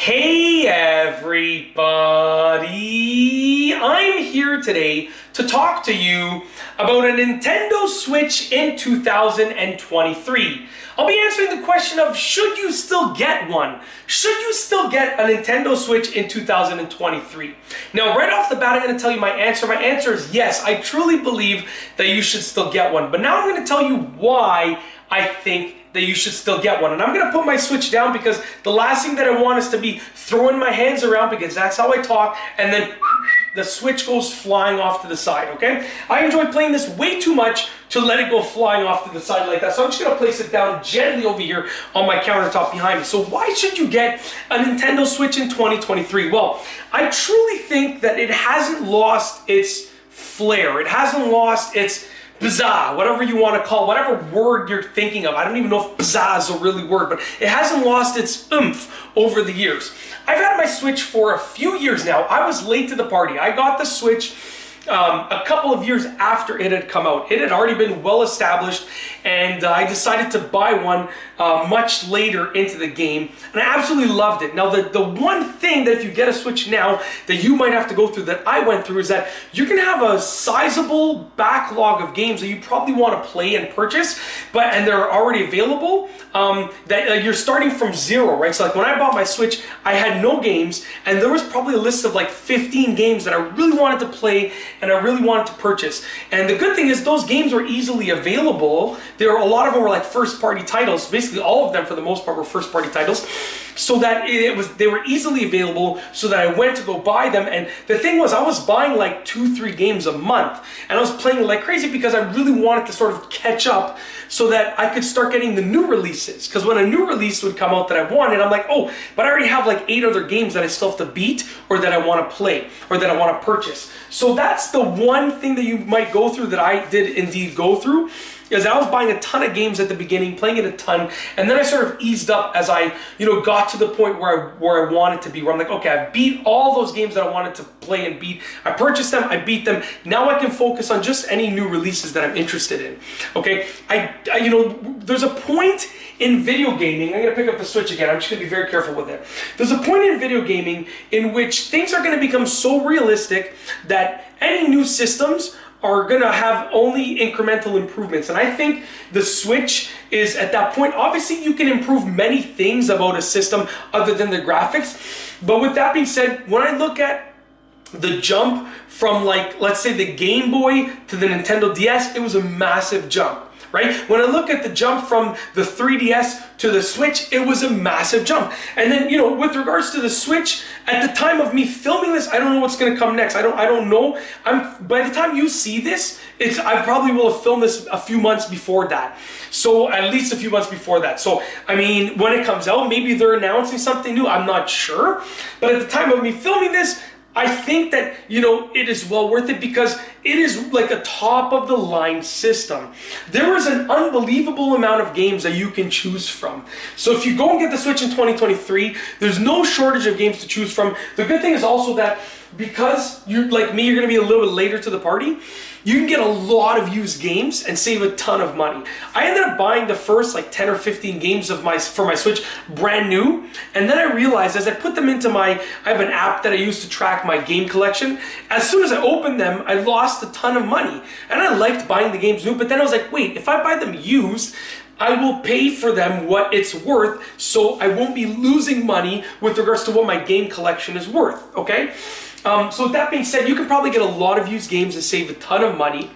Hey everybody! I'm here today to talk to you about a Nintendo Switch in 2023. I'll be answering the question of should you still get one? Should you still get a Nintendo Switch in 2023? Now, right off the bat, I'm going to tell you my answer. My answer is yes, I truly believe that you should still get one. But now I'm going to tell you why I think that you should still get one. And I'm going to put my Switch down because the last thing that I want is to be throwing my hands around, because that's how I talk, and then the Switch goes flying off to the side, okay? I enjoy playing this way too much to let it go flying off to the side like that. So I'm just gonna place it down gently over here on my countertop behind me. So why should you get a Nintendo Switch in 2023? Well, I truly think that it hasn't lost its flair. It hasn't lost its pizzazz, whatever you want to call, whatever word you're thinking of. I don't even know if pizzazz is a really word, but it hasn't lost its oomph over the years. I've had my Switch for a few years now. I was late to the party. I got the Switch a couple of years after it had come out. It had already been well established, and I decided to buy one much later into the game, and I absolutely loved it. Now, the one thing that if you get a Switch now that you might have to go through, that I went through, is that you can have a sizable backlog of games that you probably want to play and purchase, and they're already available, that you're starting from zero, right? So like when I bought my Switch, I had no games, and there was probably a list of like 15 games that I really wanted to play and I really wanted to purchase. And the good thing is those games were easily available. A lot of them were like first-party titles. Basically all of them for the most part were first-party titles. So that they were easily available, so that I went to go buy them. And the thing was, I was buying like 2-3 games a month, and I was playing like crazy because I really wanted to sort of catch up so that I could start getting the new releases. Because when a new release would come out that I wanted, I'm like, oh, but I already have like 8 other games that I still have to beat, or that I want to play, or that I want to purchase. So that's the one thing that you might go through, that I did indeed go through, is I was buying a ton of games at the beginning, playing it a ton, and then I sort of eased up as I, got to the point where I wanted to be, where I'm like, okay, I beat all those games that I wanted to play and beat. I purchased them, I beat them. Now I can focus on just any new releases that I'm interested in. Okay, there's a point in video gaming. I'm gonna pick up the Switch again. I'm just gonna be very careful with it. There's a point in video gaming in which things are gonna become so realistic that any new systems are gonna have only incremental improvements. And I think the Switch is at that point. Obviously, you can improve many things about a system other than the graphics. But with that being said, when I look at the jump from, like, let's say the Game Boy to the Nintendo DS, it was a massive jump. Right? When I look at the jump from the 3DS to the Switch, it was a massive jump. And then, with regards to the Switch, at the time of me filming this, I don't know what's gonna come next. I don't know. By the time you see this, I probably will have filmed this a few months before that. So at least a few months before that. So, I mean, when it comes out, maybe they're announcing something new. I'm not sure. But at the time of me filming this, I think that, it is well worth it, because it is like a top-of-the-line system. There is an unbelievable amount of games that you can choose from. So if you go and get the Switch in 2023, there's no shortage of games to choose from. The good thing is also that because you're like me, you're going to be a little bit later to the party, you can get a lot of used games and save a ton of money. I ended up buying the first like 10 or 15 games for my Switch brand new, and then I realized as I put them into I have an app that I use to track my game collection. As soon as I opened them, I lost a ton of money, and I liked buying the games new, but then I was like, wait, if I buy them used, I will pay for them what it's worth, so I won't be losing money with regards to what my game collection is worth, okay? So with that being said, you can probably get a lot of used games and save a ton of money.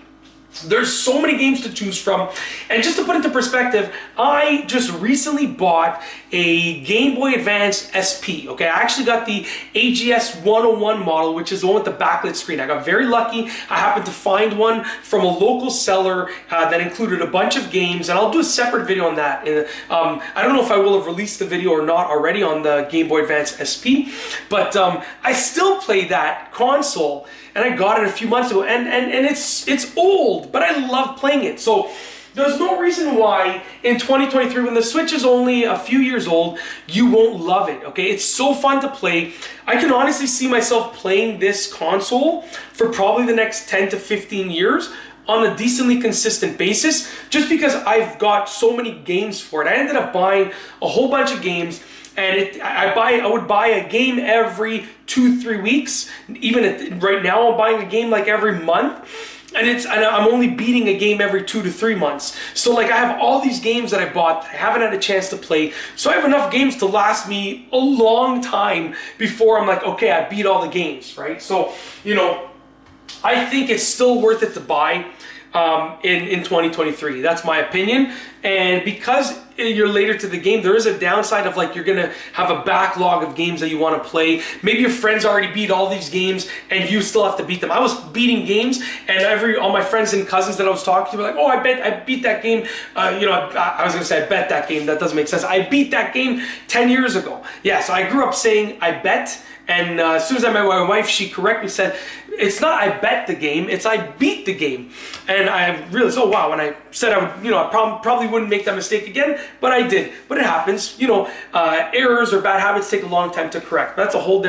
There's so many games to choose from. And just to put into perspective, I just recently bought a Game Boy Advance SP. Okay, I actually got the AGS 101 model, which is the one with the backlit screen. I got very lucky. I happened to find one from a local seller that included a bunch of games, and I'll do a separate video on that. I don't know if I will have released the video or not already on the Game Boy Advance SP, but I still play that console, and I got it a few months ago, and it's old, but I love playing it. So there's no reason why in 2023, when the Switch is only a few years old, you won't love it, okay? It's so fun to play. I can honestly see myself playing this console for probably the next 10 to 15 years on a decently consistent basis, just because I've got so many games for it. I ended up buying a whole bunch of games, and I would buy a game every 2-3 weeks. Even right now, I'm buying a game like every month. And I'm only beating a game every 2 to 3 months. So like I have all these games that I bought that I haven't had a chance to play. So I have enough games to last me a long time before I'm like, okay, I beat all the games, right? So, you know, I think it's still worth it to buy in 2023. That's my opinion. And because you're later to the game, there is a downside of like you're gonna have a backlog of games that you want to play. Maybe your friends already beat all these games and you still have to beat them. I was beating games, and all my friends and cousins that I was talking to were like, oh, I beat that game. You know, I was gonna say I bet that game. That doesn't make sense. I beat that game 10 years ago. Yeah, so I grew up saying I bet. And as soon as I met my wife, she correctly said, it's not I bet the game, it's I beat the game. And I realized, oh wow, when I said I would, you know, I probably wouldn't make that mistake again, but I did. But it happens, you know, errors or bad habits take a long time to correct. That's a whole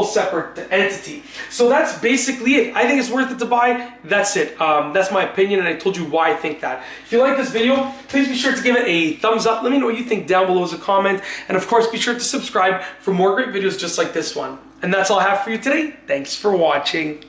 separate entity. So that's basically it. I think it's worth it to buy. That's it. That's my opinion, and I told you why I think that. If you like this video, please be sure to give it a thumbs up. Let me know what you think down below as a comment. And of course, be sure to subscribe for more great videos just like this one. And that's all I have for you today. Thanks for watching.